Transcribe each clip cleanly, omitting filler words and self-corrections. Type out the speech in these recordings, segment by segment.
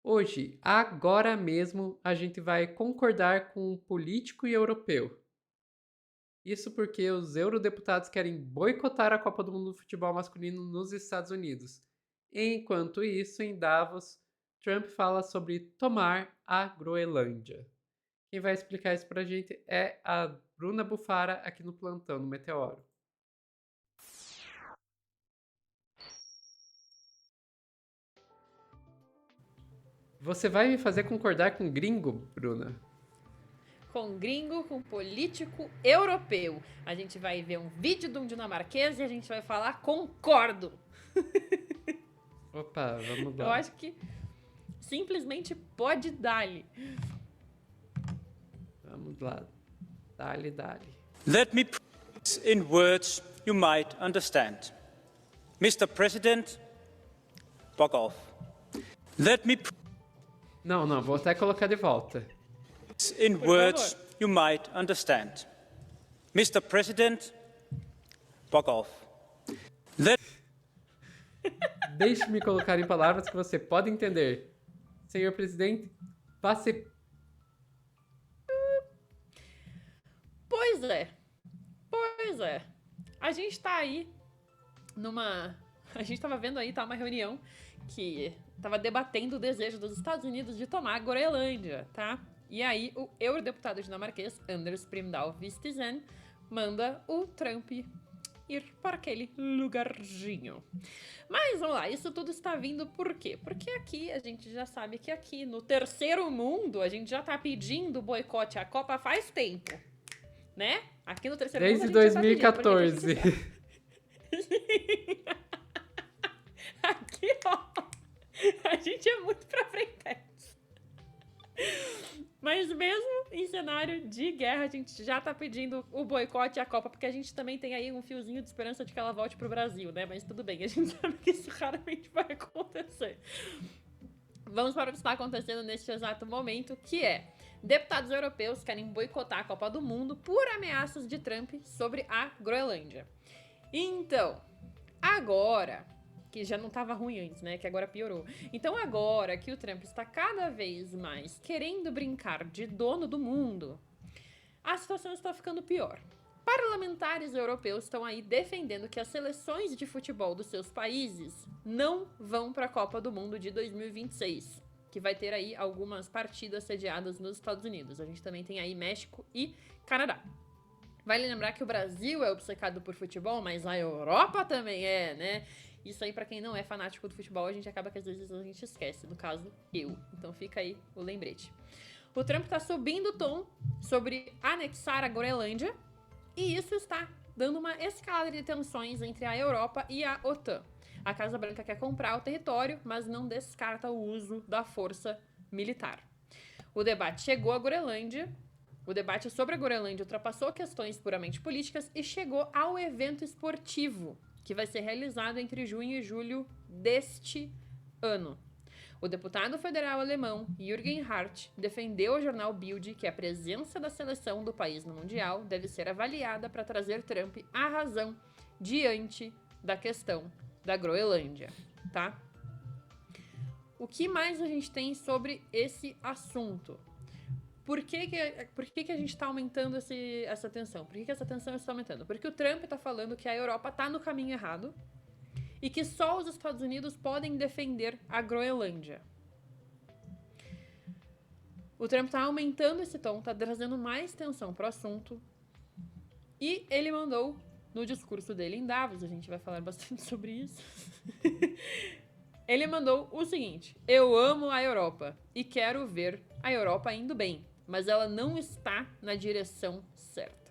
Hoje, agora mesmo, a gente vai concordar com um político e europeu. Isso porque os eurodeputados querem boicotar a Copa do Mundo do futebol masculino nos Estados Unidos. Enquanto isso, em Davos, Trump fala sobre tomar a Groenlândia. Quem vai explicar isso pra gente é a Bruna Bufara aqui no plantão, no Meteoro. Você vai me fazer concordar com gringo, Bruna? Com gringo, com político europeu. A gente vai ver um vídeo de um dinamarquês e a gente vai falar concordo. Opa, vamos Eu lá. acho que simplesmente pode dar-lhe. Vamos lá. Dale, dale. Let me put this in words you might understand. Mr. President, fuck off. Let me put Não, vou até colocar de volta. this in words you might understand. Mr. President, fuck off. Deixe-me colocar em palavras que você pode entender. Senhor presidente, passe. Pois é. Pois é. A gente tá aí numa. A gente tava vendo aí, tá? Uma reunião que tava debatendo o desejo dos Estados Unidos de tomar a Groenlândia, tá? E aí o eurodeputado dinamarquês Anders Primdal Vistisen manda o Trump ir para aquele lugarzinho. Mas vamos lá, isso tudo está vindo por quê? Porque aqui a gente já sabe que aqui no terceiro mundo a gente já tá pedindo boicote à Copa faz tempo, né? Aqui no terceiro Desde mundo a gente já tá pedindo, porque a gente 2014. Aqui, ó, a gente é muito pra frente. Mas mesmo em cenário de guerra, a gente já tá pedindo o boicote à Copa, porque a gente também tem aí um fiozinho de esperança de que ela volte pro Brasil, né? Mas tudo bem, a gente sabe que isso raramente vai acontecer. Vamos para o que está acontecendo neste exato momento, que é: deputados europeus querem boicotar a Copa do Mundo por ameaças de Trump sobre a Groenlândia. Então, agora, que já não estava ruim antes, né? Que agora piorou. Então agora que o Trump está cada vez mais querendo brincar de dono do mundo, a situação está ficando pior. Parlamentares europeus estão aí defendendo que as seleções de futebol dos seus países não vão para a Copa do Mundo de 2026, que vai ter aí algumas partidas sediadas nos Estados Unidos. A gente também tem aí México e Canadá. Vale lembrar que o Brasil é obcecado por futebol, mas a Europa também é, né? Isso aí, pra quem não é fanático do futebol, a gente acaba que às vezes a gente esquece. No caso, eu. Então fica aí o lembrete. O Trump tá subindo o tom sobre anexar a Groenlândia, e isso está dando uma escalada de tensões entre a Europa e a OTAN. A Casa Branca quer comprar o território, mas não descarta o uso da força militar. O debate chegou à Groenlândia. O debate sobre a Groenlândia ultrapassou questões puramente políticas e chegou ao evento esportivo, que vai ser realizado entre junho e julho deste ano. O deputado federal alemão Jürgen Hart defendeu ao jornal Bild que a presença da seleção do país no Mundial deve ser avaliada para trazer Trump à razão diante da questão da Groenlândia, tá? O que mais a gente tem sobre esse assunto? Por que a gente está aumentando essa tensão? Por que essa tensão está aumentando? Porque o Trump está falando que a Europa está no caminho errado e que só os Estados Unidos podem defender a Groenlândia. O Trump está aumentando esse tom, está trazendo mais tensão para o assunto, e ele mandou no discurso dele em Davos, a gente vai falar bastante sobre isso, ele mandou o seguinte: eu amo a Europa e quero ver a Europa indo bem, mas ela não está na direção certa.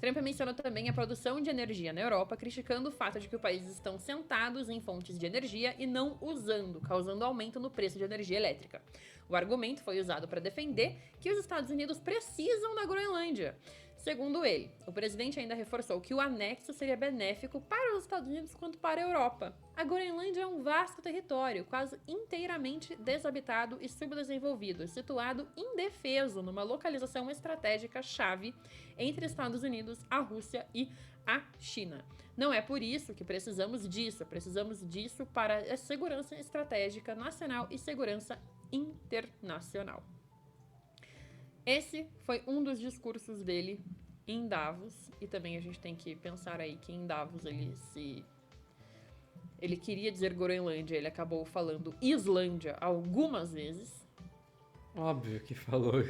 Trump mencionou também a produção de energia na Europa, criticando o fato de que os países estão sentados em fontes de energia e não usando, causando aumento no preço de energia elétrica. O argumento foi usado para defender que os Estados Unidos precisam da Groenlândia. Segundo ele, o presidente ainda reforçou que o anexo seria benéfico para os Estados Unidos quanto para a Europa. A Groenlândia é um vasto território, quase inteiramente desabitado e subdesenvolvido, situado indefeso numa localização estratégica chave entre Estados Unidos, a Rússia e a China. Não é por isso que precisamos disso para a segurança estratégica nacional e segurança internacional. Esse foi um dos discursos dele em Davos, e também a gente tem que pensar aí que em Davos ele queria dizer Groenlândia, ele acabou falando Islândia algumas vezes. Óbvio que falou.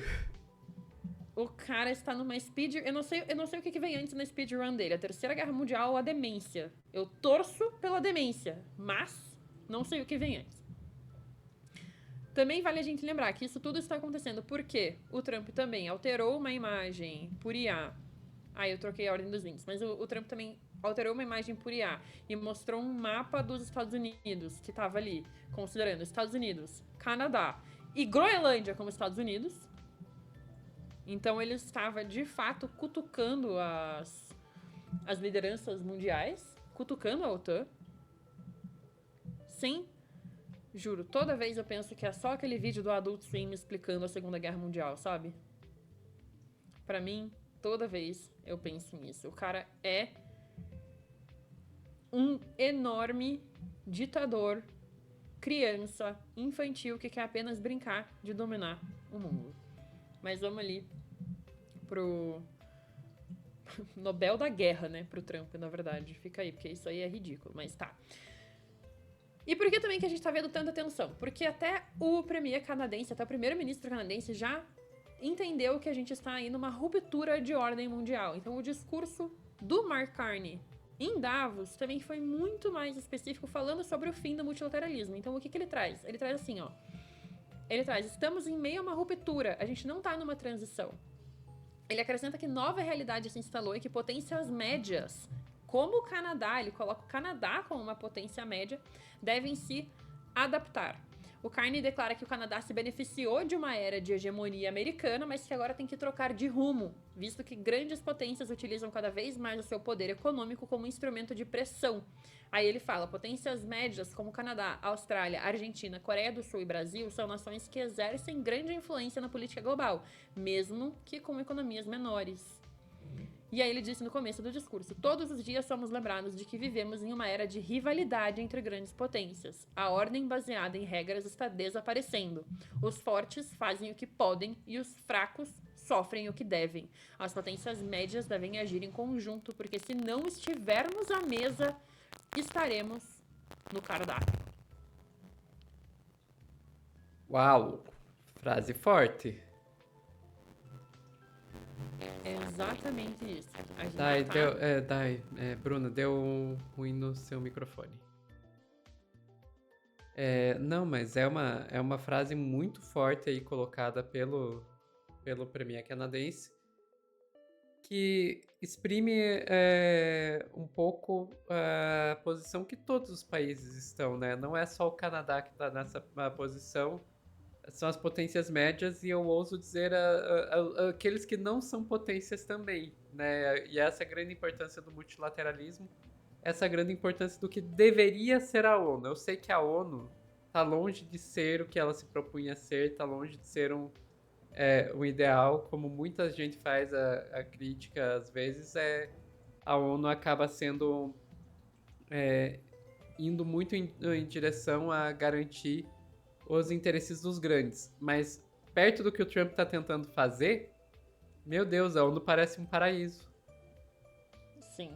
O cara está numa speed... Eu não sei o que vem antes na speedrun dele. A Terceira Guerra Mundial ou a demência. Eu torço pela demência, mas não sei o que vem antes. Também vale a gente lembrar que isso tudo está acontecendo porque o Trump também alterou uma imagem por IA. Eu troquei a ordem dos links. Mas o Trump também alterou uma imagem por IA e mostrou um mapa dos Estados Unidos que estava ali, considerando Estados Unidos, Canadá e Groenlândia como Estados Unidos. Então ele estava, de fato, cutucando as lideranças mundiais, cutucando a OTAN, sem... Juro, toda vez eu penso que é só aquele vídeo do Adult Swim explicando a Segunda Guerra Mundial, sabe? Pra mim, toda vez eu penso nisso. O cara é um enorme ditador, criança, infantil, que quer apenas brincar de dominar o mundo. Mas vamos ali pro Nobel da Guerra, né? Pro Trump, na verdade. Fica aí, porque isso aí é ridículo, mas tá. E por que também que a gente tá vendo tanta tensão? Porque até o premier canadense, até o primeiro-ministro canadense já entendeu que a gente está aí numa ruptura de ordem mundial. Então o discurso do Mark Carney em Davos também foi muito mais específico, falando sobre o fim do multilateralismo. Então o que ele traz? Ele traz assim, ó. Ele traz, estamos em meio a uma ruptura, a gente não tá numa transição. Ele acrescenta que nova realidade se instalou e que potências médias, como o Canadá, ele coloca o Canadá como uma potência média, devem se adaptar. O Carney declara que o Canadá se beneficiou de uma era de hegemonia americana, mas que agora tem que trocar de rumo, visto que grandes potências utilizam cada vez mais o seu poder econômico como instrumento de pressão. Aí ele fala, potências médias como Canadá, Austrália, Argentina, Coreia do Sul e Brasil são nações que exercem grande influência na política global, mesmo que com economias menores. E aí ele disse no começo do discurso, todos os dias somos lembrados de que vivemos em uma era de rivalidade entre grandes potências. A ordem baseada em regras está desaparecendo. Os fortes fazem o que podem e os fracos sofrem o que devem. As potências médias devem agir em conjunto, porque se não estivermos à mesa, estaremos no cardápio. Uau! Frase forte. É exatamente isso. A gente Dai, tá... Bruna, deu ruim no seu microfone. Não, mas é uma frase muito forte aí colocada pelo premier canadense que exprime um pouco a posição que todos os países estão, né? Não é só o Canadá que está nessa posição, são as potências médias e eu ouso dizer aqueles que não são potências também, né? E essa é a grande importância do multilateralismo, essa é a grande importância do que deveria ser a ONU. Eu sei que a ONU está longe de ser o que ela se propunha a ser, está longe de ser um ideal, como muita gente faz a crítica às vezes, a ONU acaba sendo indo muito em direção a garantir os interesses dos grandes, mas perto do que o Trump está tentando fazer, meu Deus, a ONU parece um paraíso. Sim.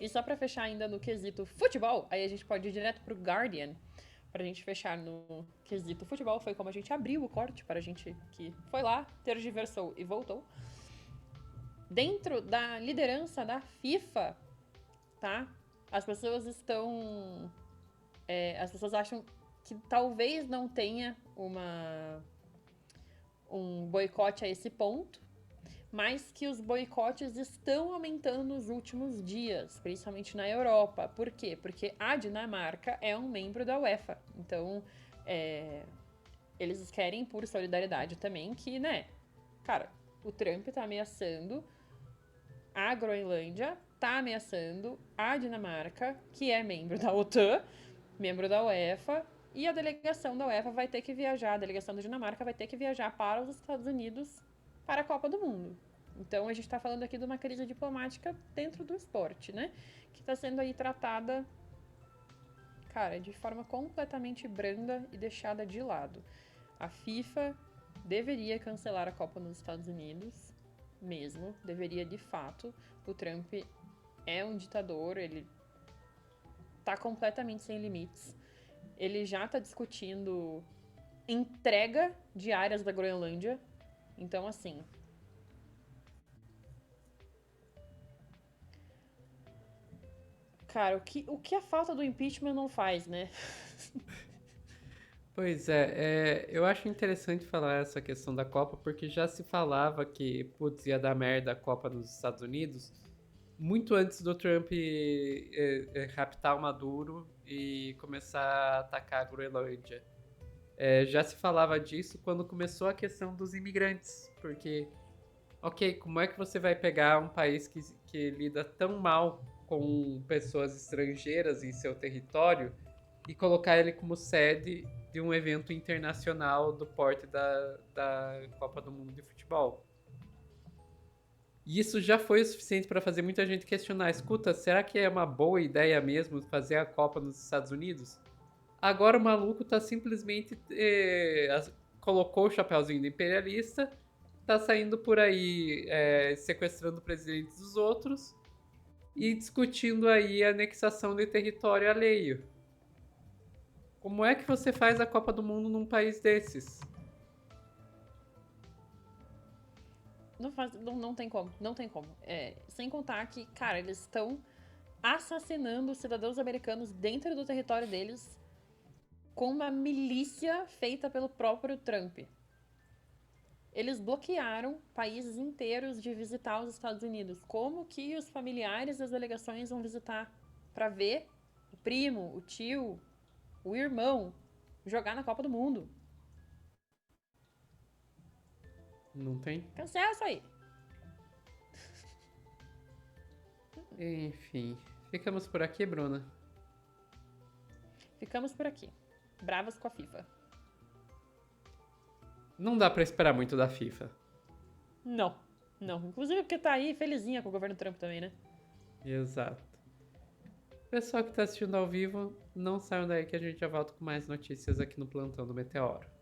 E só pra fechar ainda no quesito futebol, aí a gente pode ir direto pro Guardian, pra gente fechar no quesito futebol. Foi como a gente abriu o corte para a gente que foi lá, tergiversou e voltou. Dentro da liderança da FIFA, tá? As pessoas estão... as pessoas acham que talvez não tenha um boicote a esse ponto, mas que os boicotes estão aumentando nos últimos dias, principalmente na Europa. Por quê? Porque a Dinamarca é um membro da UEFA. Então, eles querem, por solidariedade também, que, né, cara, O Trump tá ameaçando a Groenlândia, tá ameaçando a Dinamarca, que é membro da OTAN, membro da UEFA, e a delegação da UEFA vai ter que viajar, a delegação da Dinamarca vai ter que viajar para os Estados Unidos para a Copa do Mundo. Então a gente tá falando aqui de uma crise diplomática dentro do esporte, né? Que tá sendo aí tratada, cara, de forma completamente branda e deixada de lado. A FIFA deveria cancelar a Copa nos Estados Unidos, mesmo, deveria de fato. O Trump é um ditador, ele tá completamente sem limites. Ele já tá discutindo entrega de áreas da Groenlândia. Então, assim, cara, o que a falta do impeachment não faz, né? Pois é, eu acho interessante falar essa questão da Copa, porque já se falava que, putz, ia dar merda a Copa nos Estados Unidos, muito antes do Trump raptar o Maduro e começar a atacar a Groenlândia. Já se falava disso quando começou a questão dos imigrantes, porque, ok, como é que você vai pegar um país que lida tão mal com pessoas estrangeiras em seu território e colocar ele como sede de um evento internacional do porte da Copa do Mundo de Futebol? E isso já foi o suficiente para fazer muita gente questionar: escuta, será que é uma boa ideia mesmo fazer a Copa nos Estados Unidos? Agora o maluco tá simplesmente colocou o chapéuzinho de imperialista, tá saindo por aí sequestrando presidentes dos outros e discutindo aí a anexação de território alheio. Como é que você faz a Copa do Mundo num país desses? Não tem como, não tem como. Sem contar que, cara, eles estão assassinando cidadãos americanos dentro do território deles com uma milícia feita pelo próprio Trump. Eles bloquearam países inteiros de visitar os Estados Unidos. Como que os familiares das delegações vão visitar para ver o primo, o tio, o irmão jogar na Copa do Mundo? Não tem? Cancela isso aí. Enfim, ficamos por aqui, Bruna. Ficamos por aqui. Bravas com a FIFA. Não dá pra esperar muito da FIFA. Não. Inclusive porque tá aí felizinha com o governo Trump também, né? Exato. Pessoal que tá assistindo ao vivo, não saiam daí que a gente já volta com mais notícias aqui no Plantão do Meteoro.